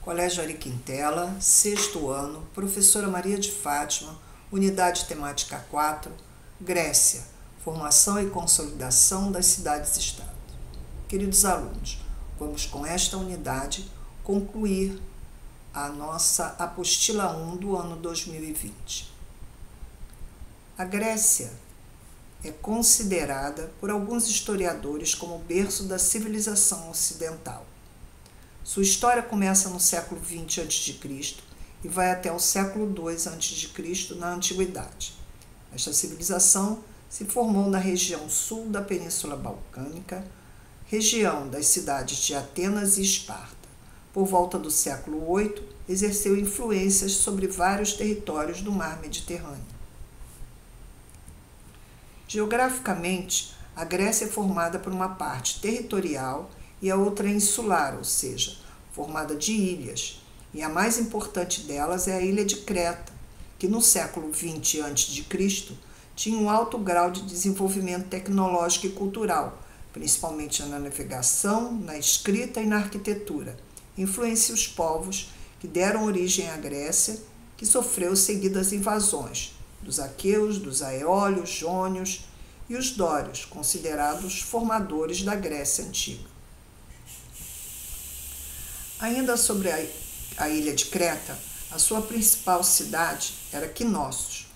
Colégio Ari Quintela, sexto ano, professora Maria de Fátima, unidade temática 4, Grécia, formação e consolidação das cidades-estado. Queridos alunos, vamos com esta unidade concluir a nossa apostila 1 do ano 2020. A Grécia é considerada por alguns historiadores como o berço da civilização ocidental. Sua história começa no século XX a.C. e vai até o século II a.C. na Antiguidade. Esta civilização se formou na região sul da Península Balcânica, região das cidades de Atenas e Esparta. Por volta do século VIII, exerceu influências sobre vários territórios do mar Mediterrâneo. Geograficamente, a Grécia é formada por uma parte territorial e a outra insular, ou seja, formada de ilhas, e a mais importante delas é a ilha de Creta, que no século XX a.C. tinha um alto grau de desenvolvimento tecnológico e cultural, principalmente na navegação, na escrita e na arquitetura. Influencia os povos que deram origem à Grécia, que sofreu seguidas invasões dos aqueus, dos aeólios, jônios e os dórios, considerados formadores da Grécia antiga. Ainda sobre a ilha de Creta, a sua principal cidade era Knossos,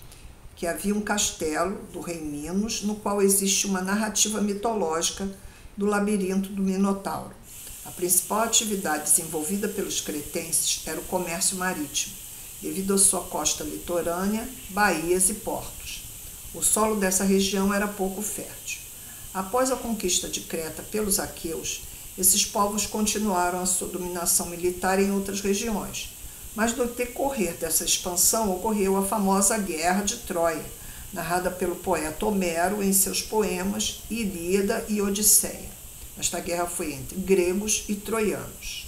que havia um castelo do rei Minos, no qual existe uma narrativa mitológica do labirinto do Minotauro. A principal atividade desenvolvida pelos cretenses era o comércio marítimo, devido à sua costa litorânea, baías e portos. O solo dessa região era pouco fértil. Após a conquista de Creta pelos aqueus, esses povos continuaram a sua dominação militar em outras regiões, mas no decorrer dessa expansão ocorreu a famosa Guerra de Troia, narrada pelo poeta Homero em seus poemas Ilíada e Odisseia. Esta guerra foi entre gregos e troianos.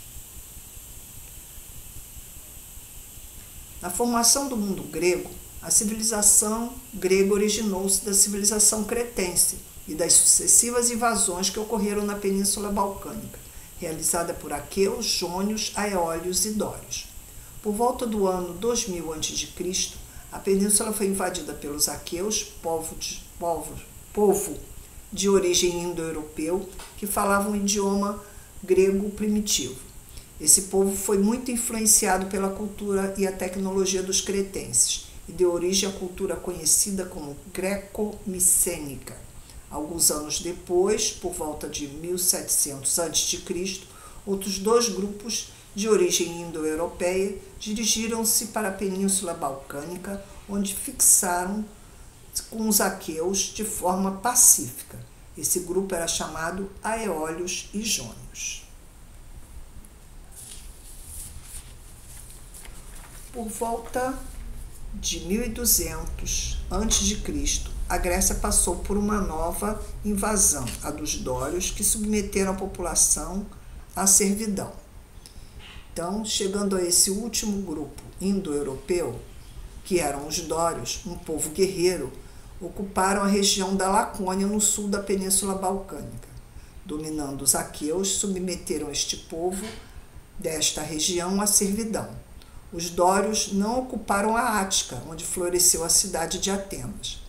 Na formação do mundo grego, a civilização grega originou-se da civilização cretense e das sucessivas invasões que ocorreram na Península Balcânica, realizada por aqueus, jônios, aeólios e dórios. Por volta do ano 2000 a.C., a península foi invadida pelos aqueus, povo de origem indo-europeu, que falavam o idioma grego primitivo. Esse povo foi muito influenciado pela cultura e a tecnologia dos cretenses e deu origem à cultura conhecida como greco-micênica. Alguns anos depois, por volta de 1700 a.C., outros dois grupos de origem indo-europeia dirigiram-se para a Península Balcânica, onde fixaram com os aqueus de forma pacífica. Esse grupo era chamado aeólios e jônios. Por volta de 1200 a.C., a Grécia passou por uma nova invasão, a dos dórios, que submeteram a população à servidão. Então, chegando a esse último grupo indo-europeu, que eram os dórios, um povo guerreiro, ocuparam a região da Lacônia, no sul da Península Balcânica. Dominando os aqueus, submeteram este povo desta região à servidão. Os dórios não ocuparam a Ática, onde floresceu a cidade de Atenas.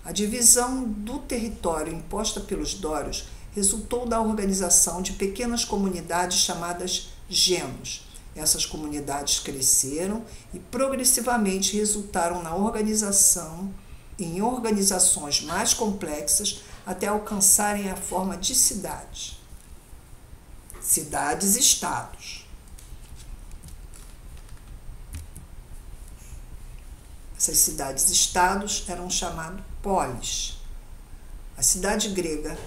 A divisão do território imposta pelos dórios resultou da organização de pequenas comunidades chamadas genos. Essas comunidades cresceram e progressivamente resultaram em organizações mais complexas até alcançarem a forma de cidades. Cidades-estados. Essas cidades-estados eram chamadas polis. A cidade grega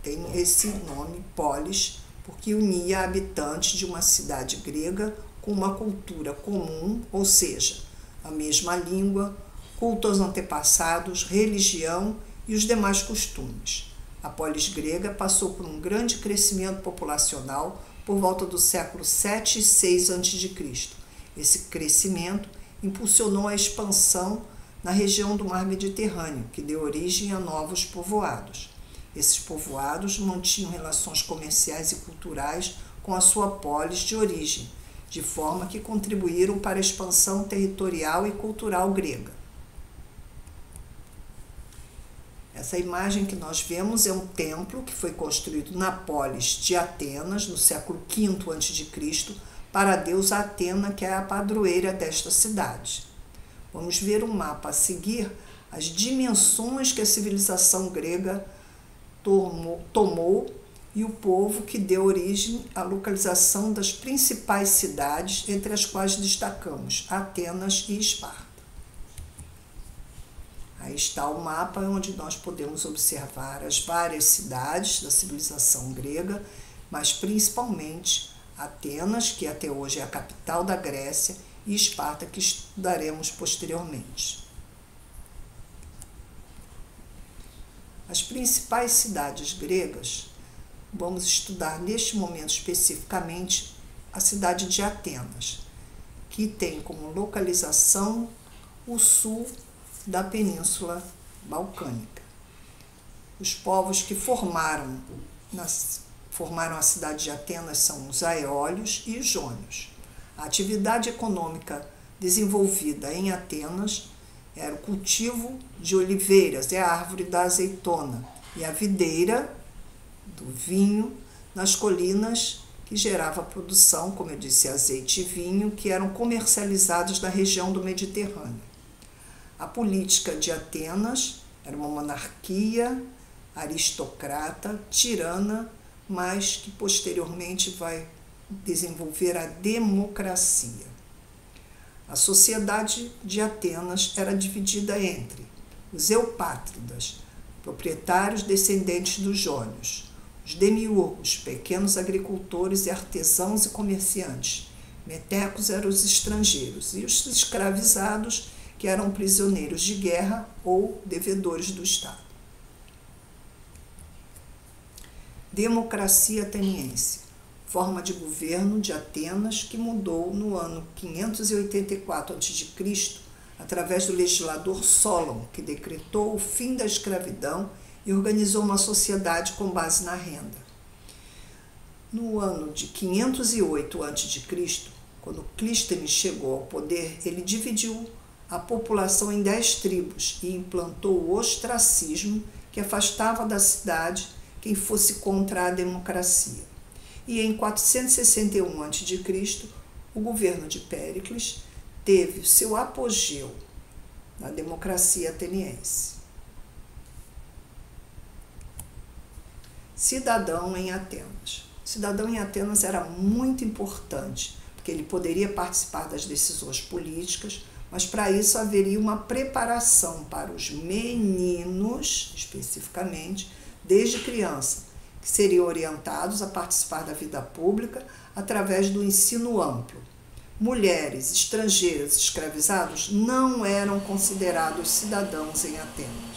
tem esse nome, polis, porque unia habitantes de uma cidade grega com uma cultura comum, ou seja, a mesma língua, culto aos antepassados, religião e os demais costumes. A polis grega passou por um grande crescimento populacional por volta do século 7 e 6 a.C. Esse crescimento impulsionou a expansão na região do mar Mediterrâneo, que deu origem a novos povoados. Esses povoados mantinham relações comerciais e culturais com a sua polis de origem, de forma que contribuíram para a expansão territorial e cultural grega. Essa imagem que nós vemos é um templo que foi construído na polis de Atenas, no século V a.C., para a deusa Atena, que é a padroeira desta cidade. Vamos ver um mapa a seguir, as dimensões que a civilização grega tomou e o povo que deu origem à localização das principais cidades, entre as quais destacamos Atenas e Esparta. Aí está o mapa onde nós podemos observar as várias cidades da civilização grega, mas principalmente Atenas, que até hoje é a capital da Grécia, e Esparta, que estudaremos posteriormente. As principais cidades gregas, vamos estudar neste momento especificamente a cidade de Atenas, que tem como localização o sul da Península Balcânica. Os povos que formaram a cidade de Atenas são os aeólios e os jônios. A atividade econômica desenvolvida em Atenas era o cultivo de oliveiras, a árvore da azeitona, e a videira do vinho nas colinas, que gerava produção, como eu disse, azeite e vinho, que eram comercializados na região do Mediterrâneo. A política de Atenas era uma monarquia aristocrata, tirana, mas que posteriormente vai desenvolver a democracia. A sociedade de Atenas era dividida entre os eupátridas, proprietários descendentes dos jônios, os demiurgos, pequenos agricultores e artesãos e comerciantes, metecos eram os estrangeiros, e os escravizados, que eram prisioneiros de guerra ou devedores do Estado. Democracia ateniense, forma de governo de Atenas que mudou no ano 584 a.C., através do legislador Solon, que decretou o fim da escravidão e organizou uma sociedade com base na renda. No ano de 508 a.C., quando Clístenes chegou ao poder, ele dividiu a população em 10 tribos e implantou o ostracismo, que afastava da cidade quem fosse contra a democracia. E em 461 a.C., o governo de Péricles teve o seu apogeu na democracia ateniense. Cidadão em Atenas. O cidadão em Atenas era muito importante, porque ele poderia participar das decisões políticas, mas para isso haveria uma preparação para os meninos, especificamente, desde criança, que seriam orientados a participar da vida pública através do ensino amplo. Mulheres, estrangeiras, escravizados não eram considerados cidadãos em Atenas.